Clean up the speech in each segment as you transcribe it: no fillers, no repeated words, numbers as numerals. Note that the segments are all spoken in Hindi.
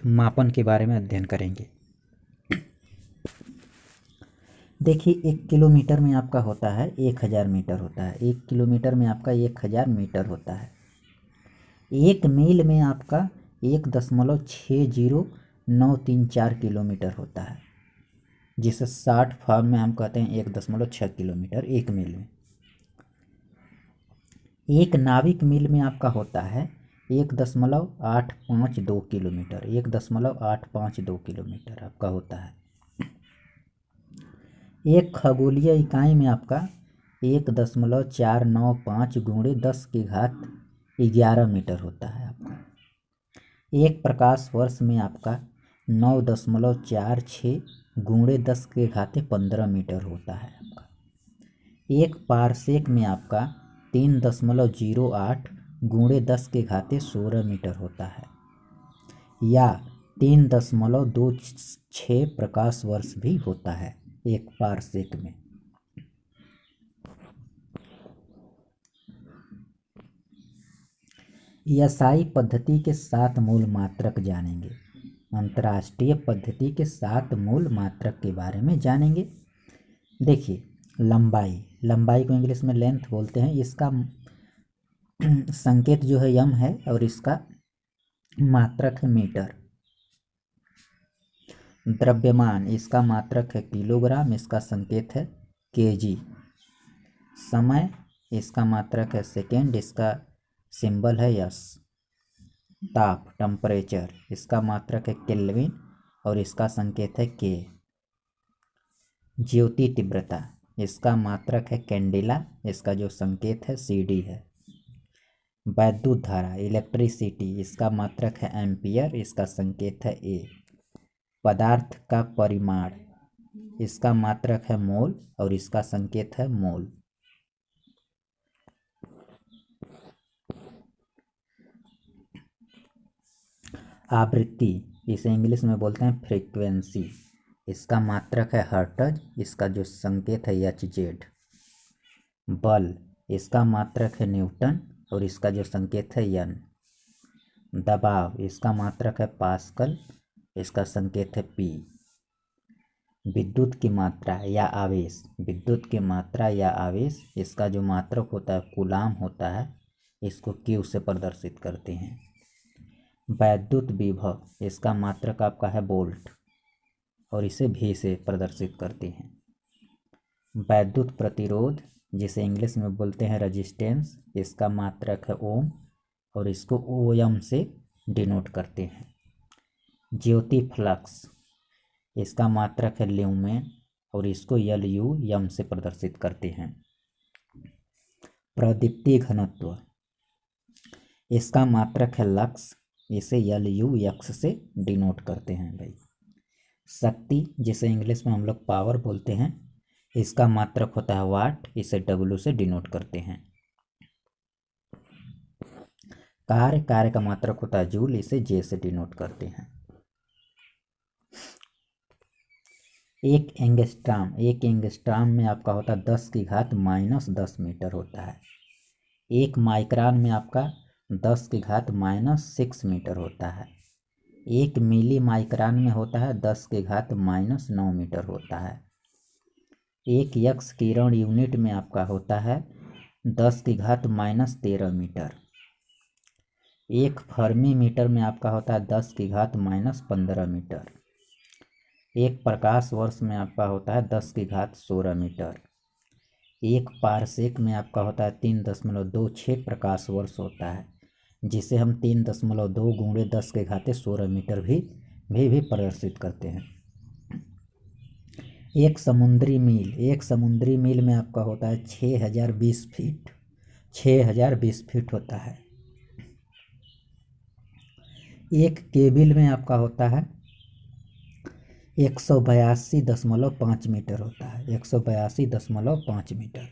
मापन के बारे में अध्ययन करेंगे। देखिए 1 किलोमीटर में आपका होता है 1000 मीटर होता है। 1 किलोमीटर में आपका 1000 मीटर होता है। 1 मील में आपका 1.60934 किलोमीटर होता है, जिसे 60 फॉर्म में हम कहते हैं 1.6 किलोमीटर 1 मील में। 1 नाविक मील में आपका होता है 1.852 किलोमीटर। 1.852 किलोमीटर आपका होता है। 1 खगोलीय इकाई में आपका 1.495 गुणे 10 की घात 11 मीटर होता है आपका। 1 प्रकाश वर्ष में आपका 9.46 गुणे 10 के घाते 15 मीटर होता है आपका। 1 पारसेक में आपका 3.08 गुणे 10 के घाते 16 मीटर होता है, या 3.26 प्रकाश वर्ष भी होता है 1 पारसेक में। एसआई पद्धति के 7 मूल मात्रक जानेंगे। अंतर्राष्ट्रीय पद्धति के 7 मूल मात्रक के बारे में जानेंगे। देखिए लंबाई को इंग्लिश में लेंथ बोलते हैं। इसका संकेत जो है यम है और इसका मात्रक है मीटर। द्रव्यमान, इसका मात्रक है किलोग्राम, इसका संकेत है केजी। समय, इसका मात्रक है सेकेंड, इसका सिंबल है यस। ताप, टेम्परेचर, इसका मात्रक है केल्विन और इसका संकेत है के। ज्योति तीव्रता, इसका मात्रक है कैंडिला, इसका जो संकेत है सीडी है। वैद्युत धारा, इलेक्ट्रिसिटी, इसका मात्रक है एम्पियर, इसका संकेत है ए। पदार्थ का परिमाण, इसका मात्रक है मोल और इसका संकेत है मोल। आवृत्ति, इसे इंग्लिश में बोलते हैं फ्रीक्वेंसी, इसका मात्रक है हर्ट्ज, इसका जो संकेत है एच जेड। बल, इसका मात्रक है न्यूटन और इसका जो संकेत है एन। दबाव, इसका मात्रक है पास्कल, इसका संकेत है पी। विद्युत की मात्रा या आवेश, विद्युत की मात्रा या आवेश, इसका जो मात्रक होता है कूलाम होता है, इसको क्यू से प्रदर्शित करते हैं। वैद्युत विभव, इसका मात्रक आपका है वोल्ट और इसे भी से प्रदर्शित करते हैं। वैद्युत प्रतिरोध, जिसे इंग्लिश में बोलते हैं रेजिस्टेंस, इसका मात्रक है ओम और इसको ओएम से डिनोट करते हैं। ज्योति फ्लक्स, इसका मात्रक है ल्यूमेन और इसको एलयू एम से प्रदर्शित करते हैं। प्रदीप्ति घनत्व, इसका मात्रक है लक्स, इसे एलयू एक्स से डिनोट करते हैं भाई। शक्ति, जिसे इंग्लिश में हम लोग पावर बोलते हैं, इसका मात्रक होता है वाट, इसे डब्ल्यू से डिनोट करते हैं। कार्य का मात्रक होता है जूल, इसे जे से डिनोट करते हैं। एक एंगस्ट्राम में आपका होता है 10 की घात -10 मीटर होता है। 1 माइक्रान में आपका 10 की घात -6 मीटर होता है। 1 मिली माइक्रान में होता है 10 की घात -9 मीटर होता है। 1 यक्स किरण यूनिट में आपका होता है 10 की घात -13 मीटर। 1 फर्मी मीटर में आपका होता है 10 की घात -15 मीटर। 1 प्रकाश वर्ष में आपका होता है 10 की घात 16 मीटर। 1 पारसेक में आपका होता है 3.26 प्रकाश वर्ष होता है, जिसे हम 3.2 गुणे 10 के घाते 16 मीटर भी प्रदर्शित करते हैं। 1 समुद्री मील में आपका होता है 6020 फीट। 6020 फीट होता है। 1 केबिल में आपका होता है 182.5 मीटर होता है। 182.5 मीटर।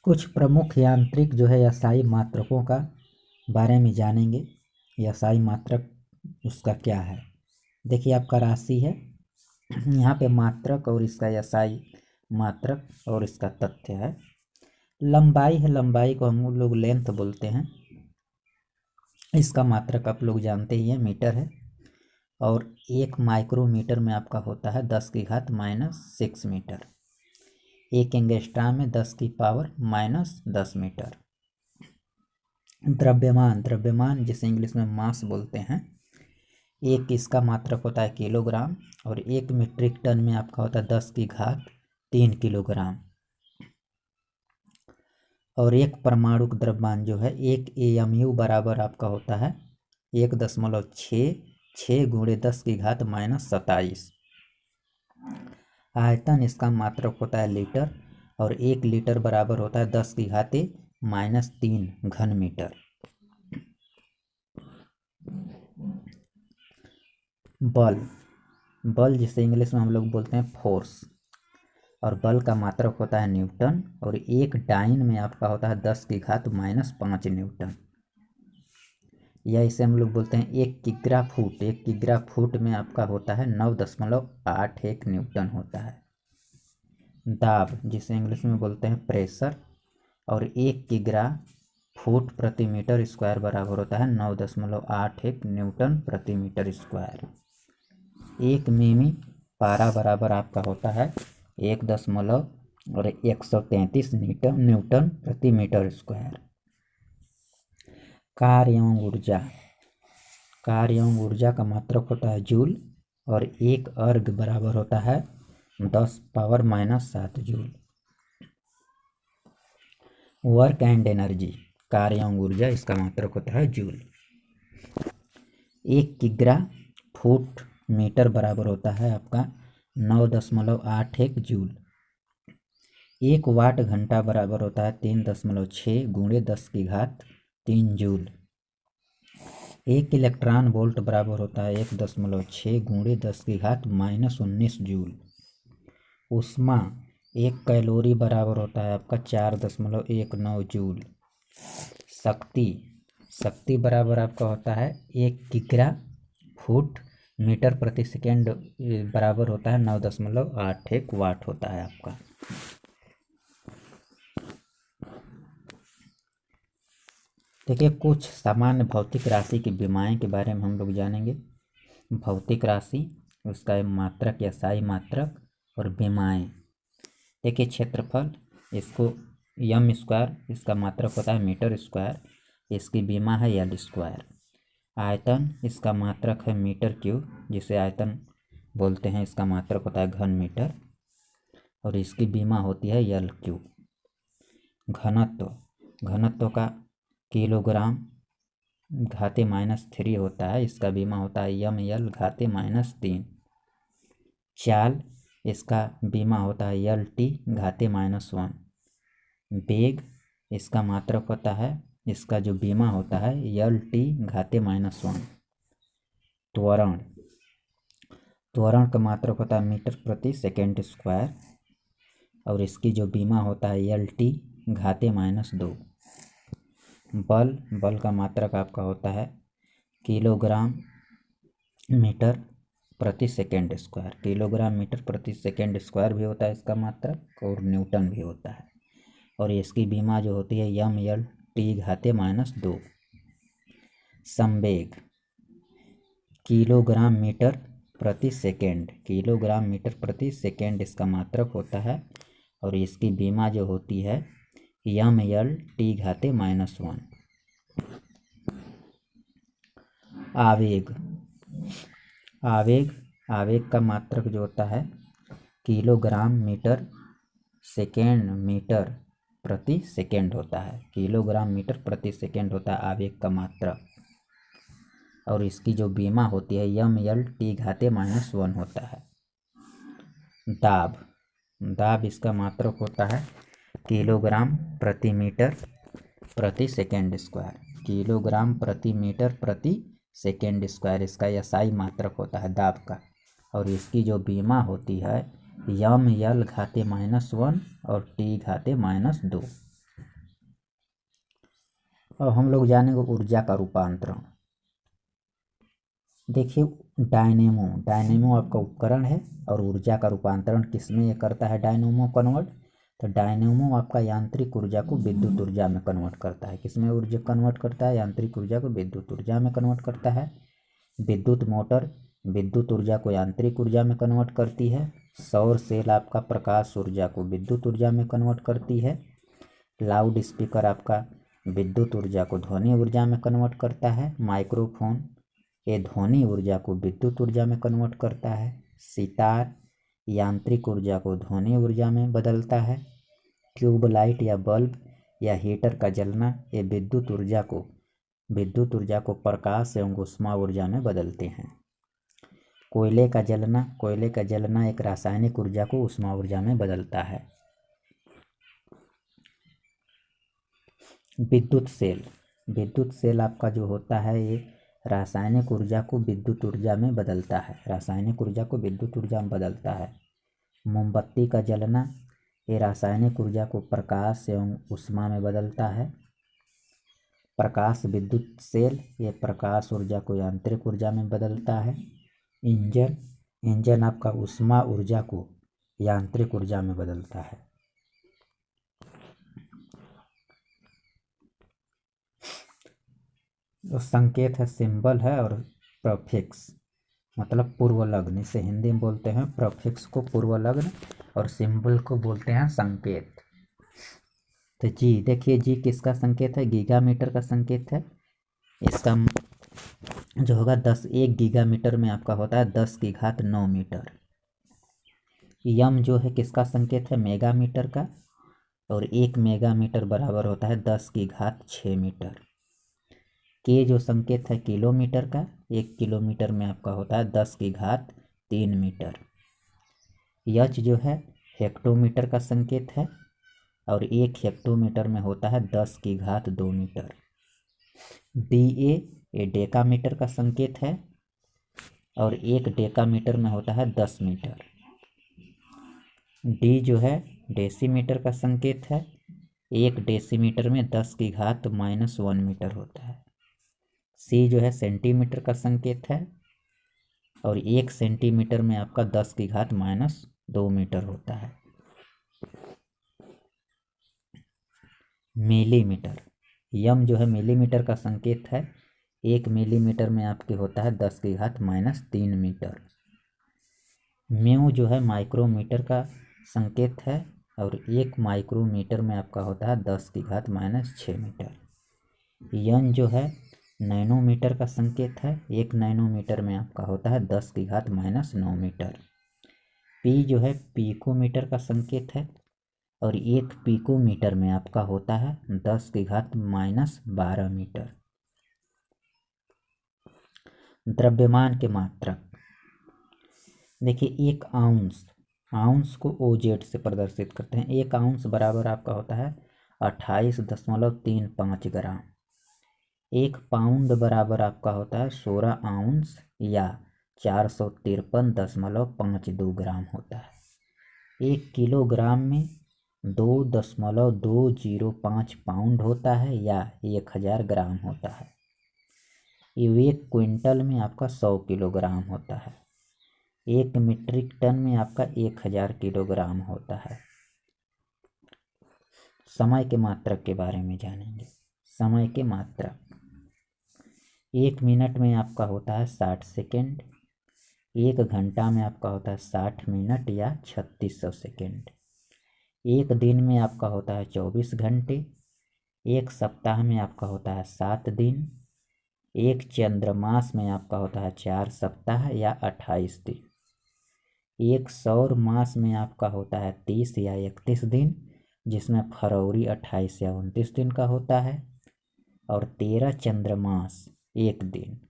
कुछ प्रमुख यांत्रिक जो है एसआई मात्रकों का बारे में जानेंगे। एसआई मात्रक उसका क्या है। देखिए आपका राशि है, यहाँ पे मात्रक और इसका एसआई मात्रक और इसका तथ्य है। लंबाई है, लंबाई को हम लोग लेंथ बोलते हैं। इसका मात्रक आप लोग जानते ही हैं, मीटर है। और 1 माइक्रोमीटर में आपका होता है 10⁻⁻6 मीटर। 1 एंगस्ट्राम में 10⁻⁻10 मीटर। द्रव्यमान, द्रव्यमान जिसे इंग्लिश में मास बोलते हैं, एक इसका मात्रक होता है किलोग्राम, और 1 मीट्रिक टन में आपका होता है 10⁻³ किलोग्राम। और एक परमाणु द्रव्यमान जो है 1 AMU बराबर आपका होता है 1.66 × 10⁻⁻27। आयतन इसका मात्रक होता है लीटर, और 1 लीटर बराबर होता है 10⁻³ घन मीटर। बल, बल जिसे इंग्लिश में हम लोग बोलते हैं फोर्स, और बल का मात्रक होता है न्यूटन, और 1 डाइन में आपका होता है 10⁻⁻5 न्यूटन। या इसे हम लोग बोलते हैं 1 किग्रा फुट। 1 किग्रा फुट में आपका होता है 9.81 न्यूटन होता है। दाब जिसे इंग्लिश में बोलते हैं प्रेशर, और 1 किग्रा फुट प्रति मीटर स्क्वायर बराबर होता है 9.81 न्यूटन प्रति मीटर स्क्वायर। 1 मिमी पारा बराबर आपका होता है 1.133 न्यूटन प्रति मीटर स्क्वायर। कार्य एवं ऊर्जा, कार्य एवं ऊर्जा का मात्रक होता है जूल, और 1 अर्ग बराबर होता है 10⁻⁻7 जूल। वर्क एंड एनर्जी, कार्य एवं ऊर्जा, इसका मात्रक होता है जूल। 1 किग्रा फुट मीटर बराबर होता है आपका 9.81 जूल। 1 वाट घंटा बराबर होता है 3.6 × 10⁻³ जूल। 1 इलेक्ट्रॉन वोल्ट बराबर होता है 1.6 × 10⁻⁻19 जूल। ऊष्मा, 1 कैलोरी बराबर होता है आपका 4.19 जूल। शक्ति, शक्ति बराबर आपका होता है 1 किग्रा फुट मीटर प्रति सेकेंड बराबर होता है 9.81 वाट होता है आपका। देखिए, कुछ सामान्य भौतिक राशि की विमाएँ के बारे में हम लोग जानेंगे। भौतिक राशि, उसका मात्रक या साई मात्रक, और विमाएँ। देखिए, क्षेत्रफल, इसको m², इसका मात्रक होता है मीटर स्क्वायर, इसकी विमा है L²। आयतन, इसका मात्रक है मीटर क्यूब, जिसे आयतन बोलते हैं, इसका मात्रक होता है घन मीटर, और इसकी विमा होती है L3। घनत्व, घनत्व का किलोग्राम घाते -3 होता है, इसका विमा होता है mL घाते -3। चाल, इसका बीमा होता है LT घाते -1। वेग, इसका मात्रक होता है, इसका जो बीमा होता है LT घाते -1। त्वरण, त्वरण का मात्रक होता है मीटर प्रति सेकेंड स्क्वायर, और इसकी जो बीमा होता है LT घाते -2। बल, बल का मात्रक आपका होता है किलोग्राम मीटर प्रति सेकेंड स्क्वायर। किलोग्राम मीटर प्रति सेकेंड स्क्वायर भी होता है इसका मात्रक, और न्यूटन भी होता है, और इसकी बीमा जो होती है mL/t घाते -2। संवेग, किलोग्राम मीटर प्रति सेकेंड, किलोग्राम मीटर प्रति सेकेंड इसका मात्रक होता है, और इसकी बीमा जो होती है mL/t घाते -1। आवेग, आवेग, आवेग का मात्रक जो होता है किलोग्राम मीटर सेकेंड मीटर प्रति सेकेंड होता है। किलोग्राम मीटर प्रति सेकेंड होता है आवेग का मात्रक, और इसकी जो बीमा होती है mL/t घाते -1 होता है। दाब, दाब इसका मात्रक होता है किलोग्राम प्रति मीटर प्रति सेकेंड स्क्वायर। किलोग्राम प्रति मीटर प्रति सेकेंड स्क्वायर इसका SI मात्रक होता है दाब का, और इसकी जो बीमा होती है mL घाते -1 और t घाते -2। अब हम लोग जानेंगे ऊर्जा का रूपांतरण। देखिए, डायनेमो, डायनेमो आपका उपकरण है, और ऊर्जा का रूपांतरण किसमें ये करता है डायनेमो कन्वर्ट, तो डायनेमो आपका यांत्रिक ऊर्जा को विद्युत ऊर्जा में कन्वर्ट करता है। किसमें ऊर्जा कन्वर्ट करता है? यांत्रिक ऊर्जा को विद्युत ऊर्जा में कन्वर्ट करता है। विद्युत मोटर विद्युत ऊर्जा को यांत्रिक ऊर्जा में कन्वर्ट करती है। सौर सेल आपका प्रकाश ऊर्जा को विद्युत ऊर्जा में कन्वर्ट करती है। लाउड स्पीकर आपका विद्युत ऊर्जा को ध्वनि ऊर्जा में कन्वर्ट करता है। माइक्रोफोन ये ध्वनि ऊर्जा को विद्युत ऊर्जा में कन्वर्ट करता है। सितार यांत्रिक ऊर्जा को ध्वनि ऊर्जा में बदलता है। ट्यूबलाइट या बल्ब या हीटर का जलना ये विद्युत ऊर्जा को प्रकाश एवं ऊष्मा ऊर्जा में बदलते हैं। कोयले का जलना एक रासायनिक ऊर्जा को ऊष्मा ऊर्जा में बदलता है। विद्युत सेल आपका जो होता है ये रासायनिक ऊर्जा को विद्युत ऊर्जा में बदलता है। मोमबत्ती का जलना ये रासायनिक ऊर्जा को प्रकाश एवं ऊष्मा में बदलता है। प्रकाश विद्युत सेल ये प्रकाश ऊर्जा को यांत्रिक ऊर्जा में बदलता है। इंजन आपका ऊष्मा ऊर्जा को यांत्रिक ऊर्जा में बदलता है। जो संकेत है सिंबल है और प्रीफिक्स मतलब पूर्व लग्न, इसे हिंदी में बोलते हैं प्रीफिक्स को पूर्व लग्न और सिंबल को बोलते हैं संकेत। तो जी देखिए, जी किसका संकेत है? गीगामीटर का संकेत है। इसका जो होगा 1 गीगामीटर में आपका होता है 10⁹ मीटर। यम जो है किसका संकेत है? मेगामीटर का, और 1 मेगामीटर बराबर होता है 10⁶ मीटर। के जो संकेत है किलोमीटर का, 1 किलोमीटर में आपका होता है 10⁻³ मीटर। एच जो है हेक्टोमीटर का संकेत है, और 1 हेक्टोमीटर में होता है 10⁻² मीटर। ये डेकामीटर का संकेत है, और 1 डेकामीटर में होता है 10 मीटर। डी जो है डेसीमीटर का संकेत है, 1 डेसीमीटर में 10⁻⁻1 मीटर होता है। सी जो है सेंटीमीटर का संकेत है, और 1 सेंटीमीटर में आपका 10⁻⁻2 मीटर होता है। मिलीमीटर, यम जो है मिलीमीटर का संकेत है, 1 मिलीमीटर में आपके होता है 10⁻³ मीटर। म्यू जो है माइक्रोमीटर का संकेत है, और 1 माइक्रोमीटर में आपका होता है 10⁻⁻6 मीटर। यन जो है नैनोमीटर का संकेत है, 1 नैनोमीटर में आपका होता है 10⁻⁻9 मीटर। पी जो है पीकोमीटर का संकेत है, और 1 पिकोमीटर में आपका होता है 10⁻12 मीटर। द्रव्यमान के मात्रक देखिए, 1 आउंस को OZ से प्रदर्शित करते हैं। 1 आउंस बराबर आपका होता है 28.35 ग्राम। 1 पाउंड बराबर आपका होता है 16 आउंस या 453.52 ग्राम होता है। 1 किलोग्राम में 2.205 पाउंड होता है या 1000 ग्राम होता है। 1 क्विंटल में आपका 100 किलोग्राम होता है। 1 मीट्रिक टन में आपका 1000 किलोग्राम होता है। समय के मात्रक के बारे में जानेंगे। समय के मात्रक 1 मिनट में आपका होता है 60 सेकेंड। 1 घंटा में आपका होता है 60 मिनट या 3600 सेकेंड। 1 दिन में आपका होता है 24 घंटे। 1 सप्ताह में आपका होता है 7 दिन। 1 चंद्रमास में आपका होता है 4 सप्ताह या 28 दिन। 1 सौर मास में आपका होता है 30 या 31 दिन, जिसमें फरवरी 28 या 29 दिन का होता है। और 13 चंद्रमास 1 दिन।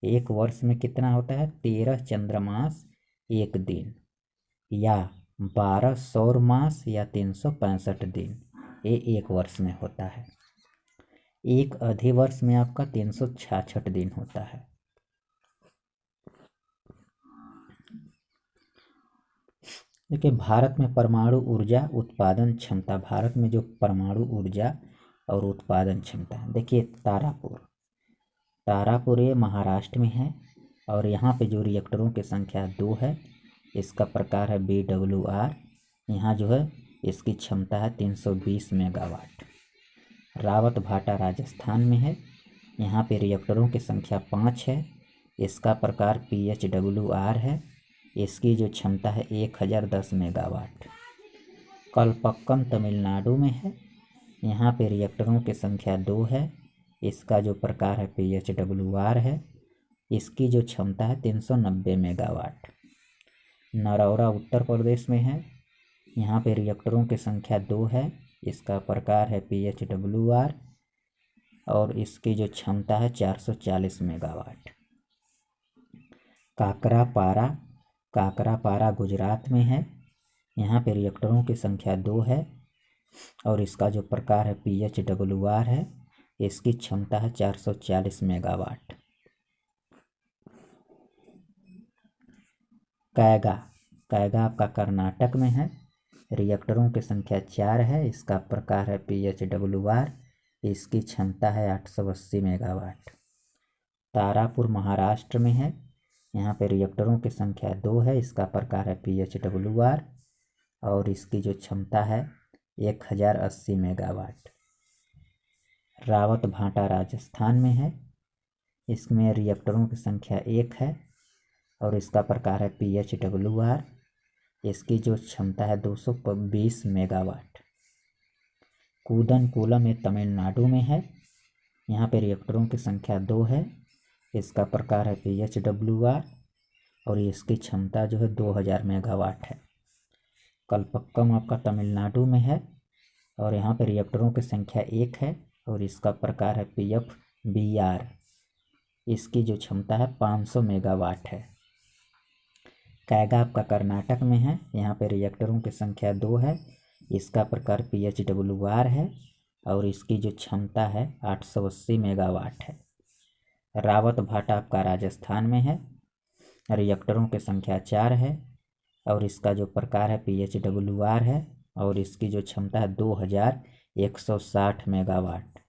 1 वर्ष में कितना होता है? 13 चंद्रमास 1 दिन, या 12 सौर मास या 365 दिन, ये 1 वर्ष में होता है। 1 अधिवर्ष में आपका 366 दिन होता है। देखिए, भारत में परमाणु ऊर्जा उत्पादन क्षमता, भारत में जो परमाणु ऊर्जा और उत्पादन क्षमता, देखिए तारापुर ये महाराष्ट्र में है, और यहाँ पे जो रिएक्टरों की संख्या 2 है। इसका प्रकार है BWR। यहाँ जो है इसकी क्षमता है 320 मेगावाट। रावत भाटा राजस्थान में है। यहाँ पे रिएक्टरों की संख्या 5 है। इसका प्रकार PHWR है। इसकी जो क्षमता है 1010 मेगावाट। कलपक्कम तमिलनाडु में है। यहाँ पे रिएक्टरों की संख्या 2 है। इसका जो प्रकार है PHWR है। इसकी जो क्षमता है 390 मेगावाट। नरौरा उत्तर प्रदेश में है। यहाँ पे रिएक्टरों की संख्या 2 है। इसका प्रकार है PHWR और इसकी जो क्षमता है 440 मेगावाट। काकरापारा गुजरात में है। यहाँ पे रिएक्टरों की संख्या 2 है और इसका जो प्रकार है PHWR है। इसकी क्षमता है 440 मेगावाट। कैगा आपका कर्नाटक में है। रिएक्टरों की संख्या 4 है। इसका प्रकार है PHWR। इसकी क्षमता है 880 मेगावाट। तारापुर महाराष्ट्र में है। यहाँ पे रिएक्टरों की संख्या 2 है। इसका प्रकार है PHWR और इसकी जो क्षमता है 1080 मेगावाट। रावत भाटा राजस्थान में है। इसमें रिएक्टरों की संख्या 1 है और इसका प्रकार है PHWR। इसकी जो क्षमता है 220 मेगावाट। कूदनकुलम में तमिलनाडु में है। यहाँ पे रिएक्टरों की संख्या 2 है। इसका प्रकार है PHWR और इसकी क्षमता जो है 2000 मेगावाट है। कलपक्कम आपका तमिलनाडु में है और यहाँ पे रिएक्टरों की संख्या 1 है और इसका प्रकार है PFBR। इसकी जो क्षमता है 500 मेगावाट है। कैगा आपका कर्नाटक में है। यहाँ पे रिएक्टरों की संख्या 2 है। इसका प्रकार PHWR है और इसकी जो क्षमता है 880 मेगावाट है। रावत भाटा आपका राजस्थान में है। रिएक्टरों की संख्या 4 है और इसका जो प्रकार है PHWR है और इसकी जो क्षमता है 2160 मेगावाट।